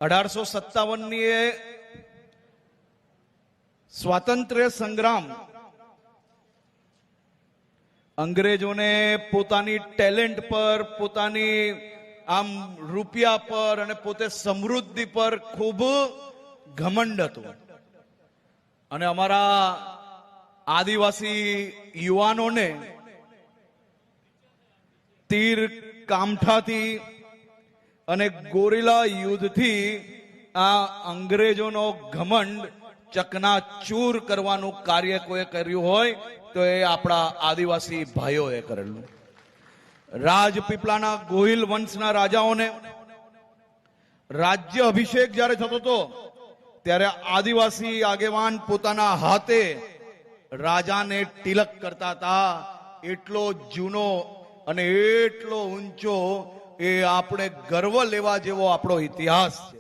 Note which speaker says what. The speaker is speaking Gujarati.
Speaker 1: 1857ની સ્વાતંત્ર્ય સંગ્રામ અંગ્રેજોને પોતાની ટેલેન્ટ પર, પોતાની આમ રૂપિયા પર અને પોતે સમૃદ્ધિ પર ખૂબ ઘમંડ હતું. અને અમારા આદિવાસી યુવાનોને તીર કામઠાથી અને ગોરીલા યુદ્ધથી આ અંગ્રેજોનો ઘમંડ ચકનાચૂર કરવાનું કાર્ય કોઈ કર્યું હોય તો એ આપણા આદિવાસી ભાઈઓએ કરેલું. રાજપીપળાના ગોહિલ વંશના રાજાઓને રાજ્ય અભિષેક જ્યારે થતો હતો ત્યારે આદિવાસી આગેવાન પોતાના હાથે રાજાને તિલક કરતા હતા. એટલો જૂનો અને એટલો ઊંચો એ આપણે ગર્વ લેવા જેવો આપણો ઇતિહાસ છે.